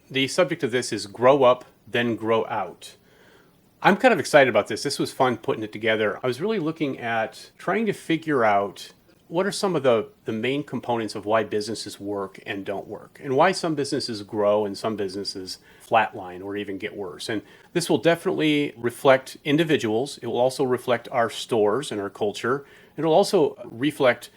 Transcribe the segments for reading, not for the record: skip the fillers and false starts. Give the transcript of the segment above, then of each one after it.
The subject of this is grow up, then grow out. I'm kind of excited about this. This was fun putting it together. I was really looking at trying to figure out what are some of the main components of why businesses work and don't work, and why some businesses grow and some businesses flatline or even get worse. And this will definitely reflect individuals. It will also reflect our stores and our culture. It'll also reflect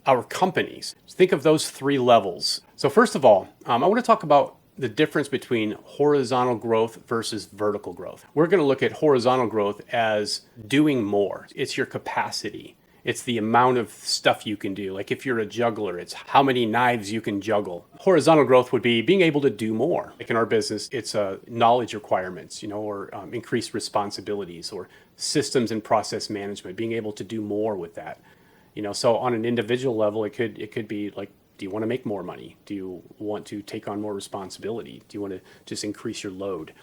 our companies. Think of those three levels. So first of all, I want to talk about the difference between horizontal growth versus vertical growth. We're going to look at horizontal growth as doing more. It's your capacity. It's the amount of stuff you can do. Like if you're a juggler, it's how many knives you can juggle. Horizontal growth would be being able to do more. Like in our business, it's knowledge requirements, or increased responsibilities, or systems and process management, being able to do more with that. So on an individual level, it could be like, do you want to make more money? Do you want to take on more responsibility? Do you want to just increase your load?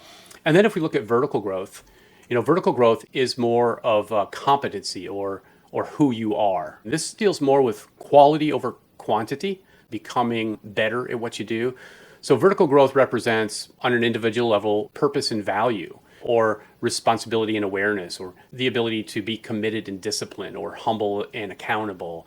And then if we look at vertical growth, vertical growth is more of a competency or who you are. This deals more with quality over quantity, becoming better at what you do. So vertical growth represents, on an individual level, purpose and value, or responsibility and awareness, or the ability to be committed and disciplined, or humble and accountable,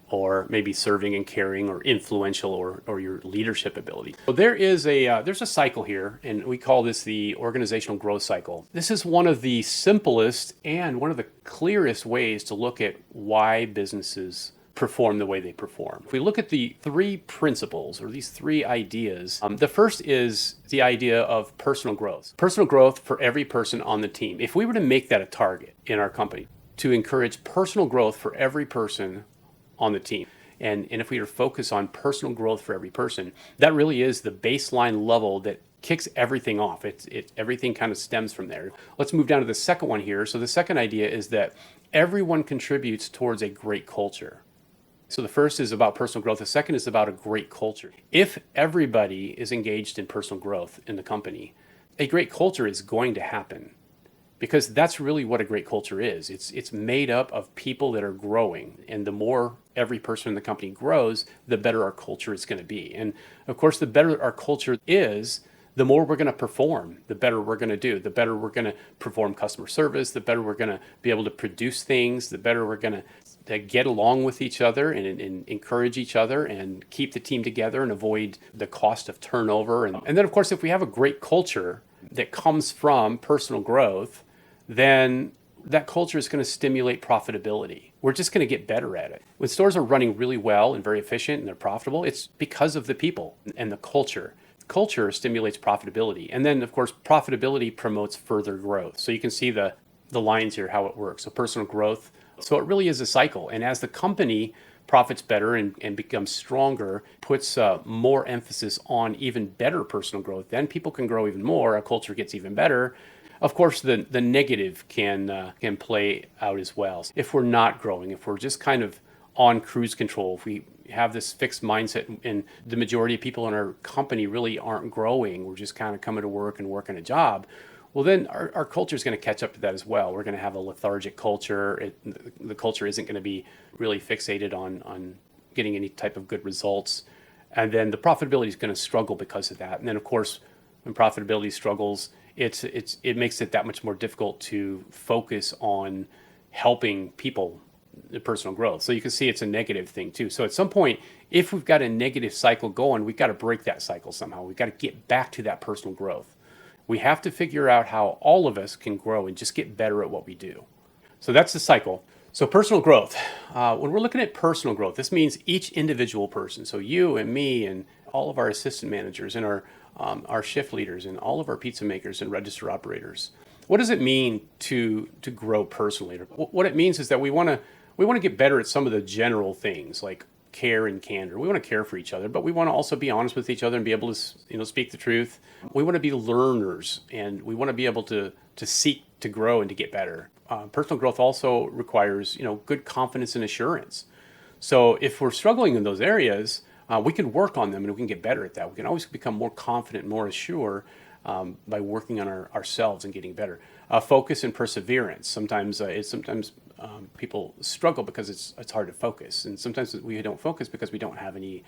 or maybe serving and caring, or influential, or your leadership ability. So there's a cycle here, and we call this the organizational growth cycle. This is one of the simplest and one of the clearest ways to look at why businesses perform the way they perform. If we look at the three principles, or these three ideas, the first is the idea of personal growth. Personal growth for every person on the team. If we were to make that a target in our company, to encourage personal growth for every person on the team, and if we were to focus on personal growth for every person, that really is the baseline level that kicks everything off. Everything kind of stems from there. Let's move down to the second one here. So the second idea is that everyone contributes towards a great culture. So the first is about personal growth. The second is about a great culture. If everybody is engaged in personal growth in the company, a great culture is going to happen, because that's really what a great culture is. It's made up of people that are growing, and the more every person in the company grows, the better our culture is going to be. And of course, the better our culture is, the more we're going to perform, the better we're going to do, the better we're going to perform customer service, the better we're going to be able to produce things, the better we're going to get along with each other and encourage each other and keep the team together and avoid the cost of turnover. And then, of course, if we have a great culture that comes from personal growth, then that culture is going to stimulate profitability. We're just going to get better at it. When stores are running really well and very efficient and they're profitable, it's because of the people and the culture. Culture stimulates profitability. And then, of course, profitability promotes further growth. So you can see the lines here, how it works. So personal growth. So it really is a cycle. And as the company profits better and becomes stronger, puts more emphasis on even better personal growth, then people can grow even more. Our culture gets even better. Of course, the negative can play out as well. If we're not growing, if we're just kind of on cruise control, if we have this fixed mindset and the majority of people in our company really aren't growing, we're just kind of coming to work and working a job, well, then our culture is going to catch up to that as well. We're going to have a lethargic culture. The culture isn't going to be really fixated on getting any type of good results. And then the profitability is going to struggle because of that. And then, of course, when profitability struggles, it makes it that much more difficult to focus on helping people, the personal growth. So you can see it's a negative thing too. So at some point, if we've got a negative cycle going, we've got to break that cycle somehow. We've got to get back to that personal growth. We have to figure out how all of us can grow and just get better at what we do. So that's the cycle. So personal growth. When we're looking at personal growth, this means each individual person. So you and me and all of our assistant managers and our shift leaders and all of our pizza makers and register operators. What does it mean to grow personally? What it means is that we want to get better at some of the general things like care and candor. We want to care for each other, but we want to also be honest with each other and be able to speak the truth. We want to be learners, and we want to be able to seek to grow and to get better. Personal growth also requires good confidence and assurance. So if we're struggling in those areas, we can work on them and we can get better at that. We can always become more confident, more assured by working on ourselves and getting better. Focus and perseverance. Sometimes people struggle because it's hard to focus, and sometimes we don't focus because we don't have any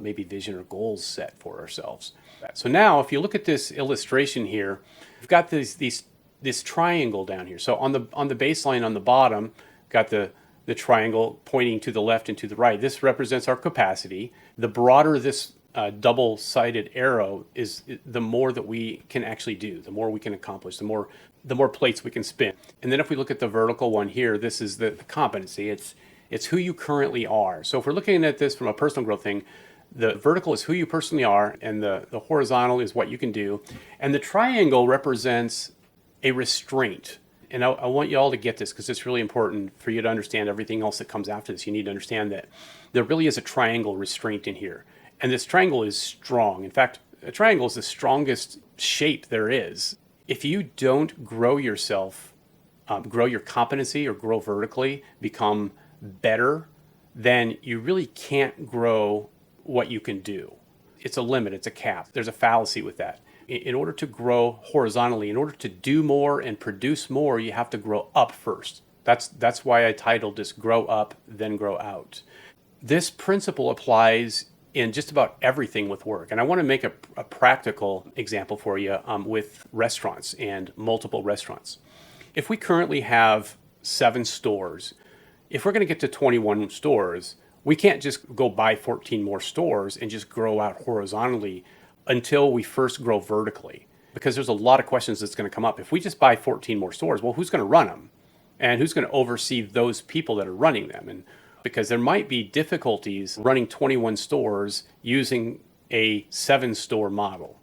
maybe vision or goals set for ourselves. So now if you look at this illustration here, we've got this triangle down here. So on the baseline on the bottom, got the triangle pointing to the left and to the right. This represents our capacity. The broader this double-sided arrow is, the more that we can actually do, the more we can accomplish, the more plates we can spin. And then if we look at the vertical one here, this is the competency. It's who you currently are. So if we're looking at this from a personal growth thing, the vertical is who you personally are, and the horizontal is what you can do. And the triangle represents a restraint. And I want you all to get this because it's really important for you to understand everything else that comes after this. You need to understand that there really is a triangle restraint in here. And this triangle is strong. In fact, a triangle is the strongest shape there is. If you don't grow yourself, grow your competency or grow vertically, become better, then you really can't grow what you can do. It's a limit, it's a cap. There's a fallacy with that. In order to grow horizontally, in order to do more and produce more, you have to grow up first. That's why I titled this Grow Up, Then Grow Out. This principle applies in just about everything with work. And I want to make a practical example for you with restaurants and multiple restaurants. If we currently have 7 stores, if we're going to get to 21 stores, we can't just go buy 14 more stores and just grow out horizontally until we first grow vertically. Because there's a lot of questions that's going to come up. If we just buy 14 more stores, well, who's going to run them? And who's going to oversee those people that are running them? And because there might be difficulties running 21 stores using a 7-store model.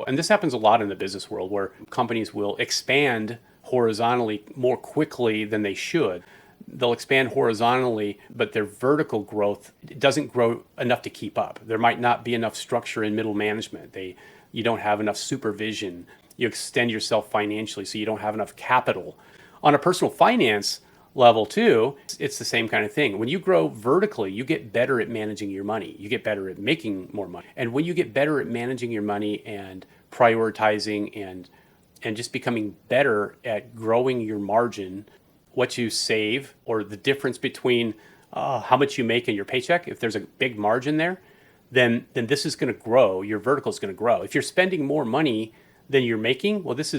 And this happens a lot in the business world where companies will expand horizontally more quickly than they should. They'll expand horizontally, but their vertical growth doesn't grow enough to keep up. There might not be enough structure in middle management. You don't have enough supervision. You extend yourself financially, so you don't have enough capital. On a personal finance level too, it's the same kind of thing. When you grow vertically, you get better at managing your money. You get better at making more money. And when you get better at managing your money and prioritizing and just becoming better at growing your margin, what you save, or the difference between how much you make in your paycheck, if there's a big margin there, then this is going to grow. Your vertical is going to grow. If you're spending more money than you're making, well, this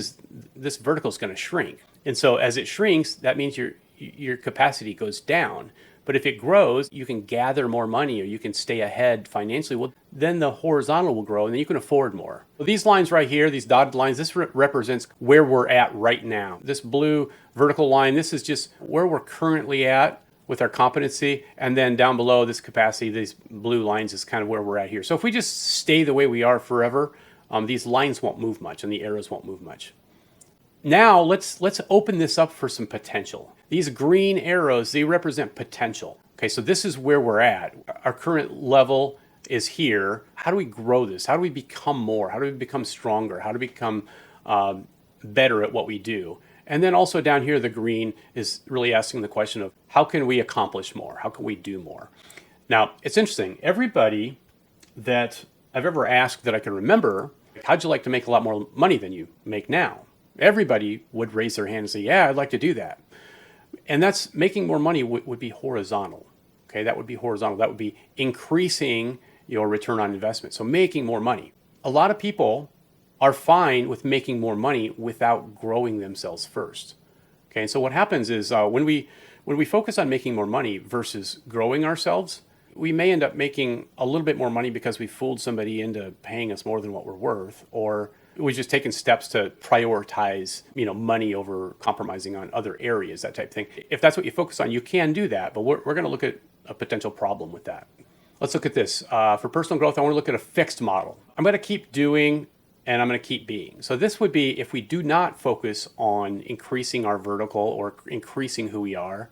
vertical is going to shrink. And so as it shrinks, that means your capacity goes down. But if it grows, you can gather more money or you can stay ahead financially. Well, then the horizontal will grow and then you can afford more. Well, these lines right here, these dotted lines, this represents where we're at right now. This blue vertical line, this is just where we're currently at with our competency. And then down below, this capacity, these blue lines is kind of where we're at here. So if we just stay the way we are forever, these lines won't move much and the arrows won't move much. Now let's open this up for some potential. These green arrows, they represent potential. Okay, so this is where we're at. Our current level is here. How do we grow this? How do we become more? How do we become stronger? How do we become better at what we do? And then also down here, the green is really asking the question of how can we accomplish more? How can we do more? Now, it's interesting. Everybody that I've ever asked that I can remember, how'd you like to make a lot more money than you make now? Everybody would raise their hand and say, yeah, I'd like to do that. And that's making more money would be horizontal. Okay, that would be horizontal. That would be increasing your return on investment. So making more money. A lot of people are fine with making more money without growing themselves first. Okay, and so what happens is when we focus on making more money versus growing ourselves, we may end up making a little bit more money because we fooled somebody into paying us more than what we're worth, or we've just taken steps to prioritize, money over compromising on other areas, that type of thing. If that's what you focus on, you can do that, but we're going to look at a potential problem with that. Let's look at this. For personal growth, I want to look at a fixed model. I'm going to keep doing and I'm going to keep being. So this would be if we do not focus on increasing our vertical or increasing who we are,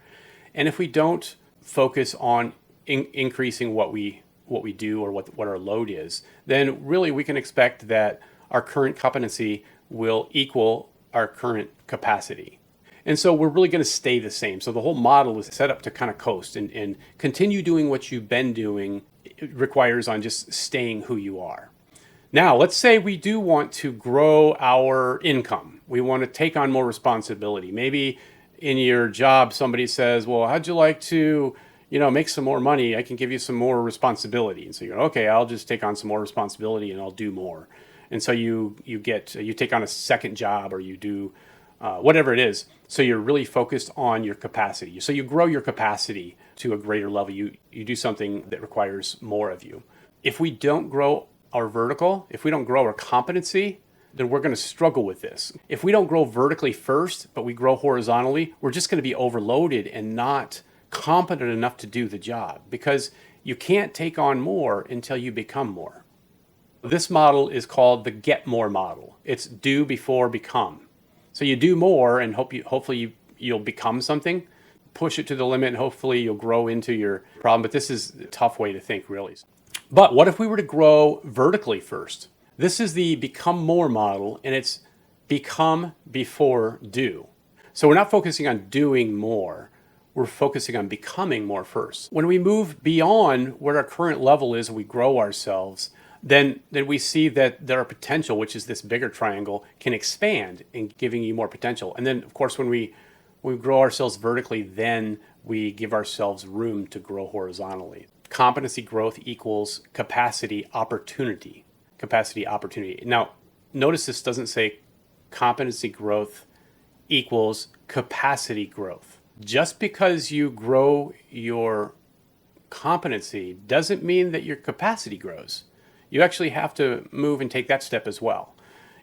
and if we don't focus on increasing what we do or what our load is, then really we can expect that our current competency will equal our current capacity. And so we're really going to stay the same. So the whole model is set up to kind of coast and continue doing what you've been doing. It requires on just staying who you are. Now, let's say we do want to grow our income. We want to take on more responsibility. Maybe in your job, somebody says, well, how'd you like to, make some more money, I can give you some more responsibility. And so you go, okay, I'll just take on some more responsibility and I'll do more. And so you take on a second job, or you do whatever it is. So you're really focused on your capacity. So you grow your capacity to a greater level. You do something that requires more of you. If we don't grow our vertical, if we don't grow our competency, then we're going to struggle with this. If we don't grow vertically first, but we grow horizontally, we're just going to be overloaded and not competent enough to do the job, because you can't take on more until you become more. This model is called the get more model. It's do before become. So you do more and hopefully you'll become something, push it to the limit, and hopefully you'll grow into your problem. But this is a tough way to think, really. But what if we were to grow vertically first? This is the become more model, and it's become before do. So we're not focusing on doing more. We're focusing on becoming more first. When we move beyond what our current level is, we grow ourselves, then we see that our potential, which is this bigger triangle, can expand in giving you more potential. And then, of course, when we grow ourselves vertically, then we give ourselves room to grow horizontally. Competency growth equals capacity opportunity. Capacity opportunity. Now, notice this doesn't say competency growth equals capacity growth. Just because you grow your competency doesn't mean that your capacity grows. You actually have to move and take that step as well.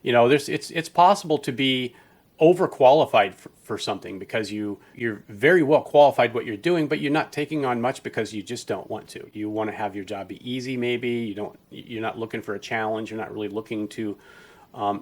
It's possible to be overqualified for something because you're very well qualified what you're doing, but you're not taking on much because you just don't want to. You want to have your job be easy, maybe. You're not looking for a challenge. You're not really looking to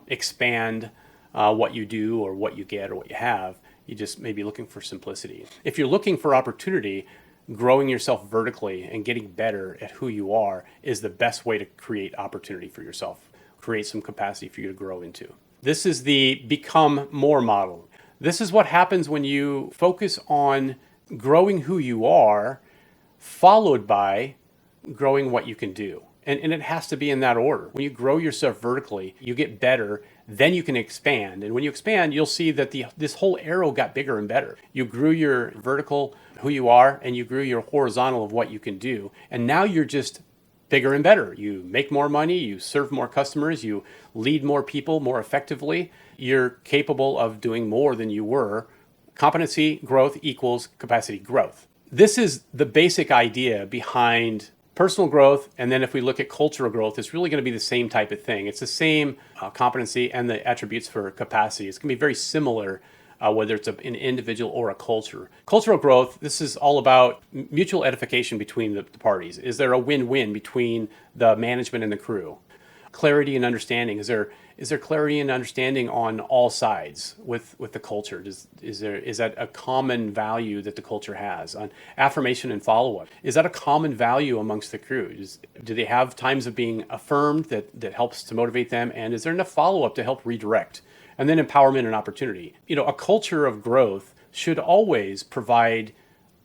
expand what you do or what you get or what you have. You just may be looking for simplicity. If you're looking for opportunity, growing yourself vertically and getting better at who you are is the best way to create opportunity for yourself, create some capacity for you to grow into. This is the become more model. This is what happens when you focus on growing who you are, followed by growing what you can do. And it has to be in that order. When you grow yourself vertically, you get better, then you can expand. And when you expand, you'll see that this whole arrow got bigger and better. You grew your vertical, who you are, and you grew your horizontal of what you can do. And now you're just bigger and better. You make more money, you serve more customers, you lead more people more effectively. You're capable of doing more than you were. Competency growth equals capacity growth. This is the basic idea behind personal growth. And then if we look at cultural growth, it's really going to be the same type of thing. It's the same competency and the attributes for capacity. It's going to be very similar, whether it's an individual or a culture. Cultural growth, this is all about mutual edification between the parties. Is there a win-win between the management and the crew? Clarity and understanding. Is there clarity and understanding on all sides with the culture? Is that a common value that the culture has? On affirmation and follow-up, is that a common value amongst the crew? Do they have times of being affirmed that helps to motivate them? And is there enough follow-up to help redirect? And then empowerment and opportunity. A culture of growth should always provide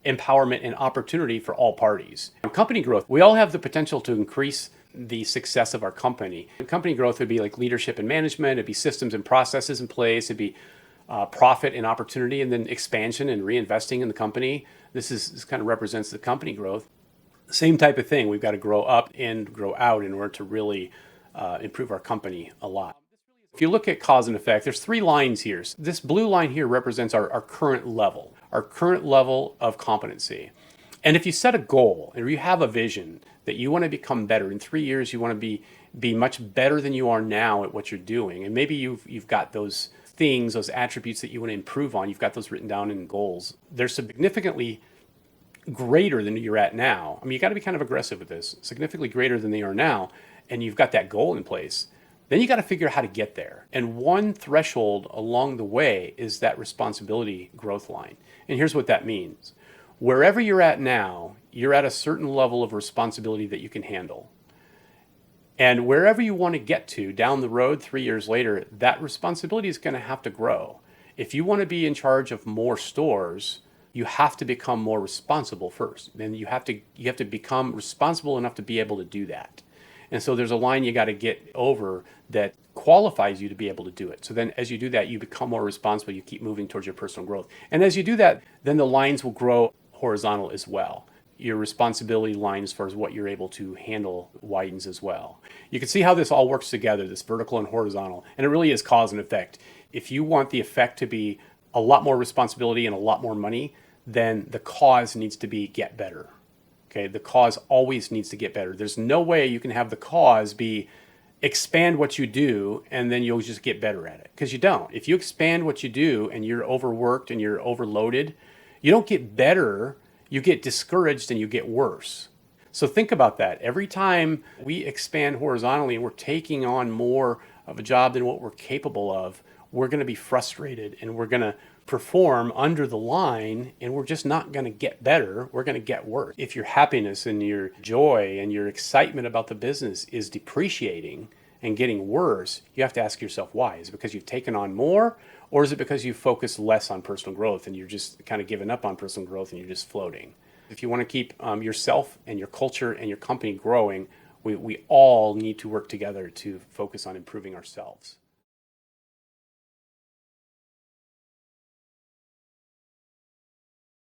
empowerment and opportunity for all parties. In company growth, we all have the potential to increase the success of our company. Company growth would be like leadership and management, it'd be systems and processes in place, it'd be profit and opportunity, and then expansion and reinvesting in the company. This kind of represents the company growth. Same type of thing. We've got to grow up and grow out in order to really improve our company a lot. If you look at cause and effect, there's 3 lines here. This blue line here represents our current level of competency. And if you set a goal or you have a vision that you want to become better, in 3 years you want to be much better than you are now at what you're doing, and maybe you've got those things, those attributes that you want to improve on, you've got those written down in goals. They're significantly greater than you're at now. I mean, you got to be kind of aggressive with this, significantly greater than they are now, and you've got that goal in place. Then you got to figure out how to get there. And one threshold along the way is that responsibility growth line. And here's what that means. Wherever you're at now, you're at a certain level of responsibility that you can handle. And wherever you want to get to down the road 3 years later, that responsibility is going to have to grow. If you want to be in charge of more stores, you have to become more responsible first. Then you have to become responsible enough to be able to do that. And so there's a line you got to get over that qualifies you to be able to do it. So then as you do that, you become more responsible, you keep moving towards your personal growth. And as you do that, then the lines will grow horizontal as well. your responsibility line as far as what you're able to handle widens as well. You can see how this all works together, this vertical and horizontal, and it really is cause and effect. If you want the effect to be a lot more responsibility and a lot more money, then the cause needs to be get better. Okay, the cause always needs to get better. There's no way you can have the cause be expand what you do and then you'll just get better at it, because you don't. If you expand what you do and you're overworked and you're overloaded, you don't get better, you get discouraged and you get worse. So think about that. Every time we expand horizontally and we're taking on more of a job than what we're capable of, we're going to be frustrated and we're going to perform under the line, and we're just not going to get better. We're going to get worse. If your happiness and your joy and your excitement about the business is depreciating and getting worse, you have to ask yourself why. Is it because you've taken on more, or is it because you focus less on personal growth and you're just kind of giving up on personal growth and you're just floating? If you want to keep yourself and your culture and your company growing, we all need to work together to focus on improving ourselves.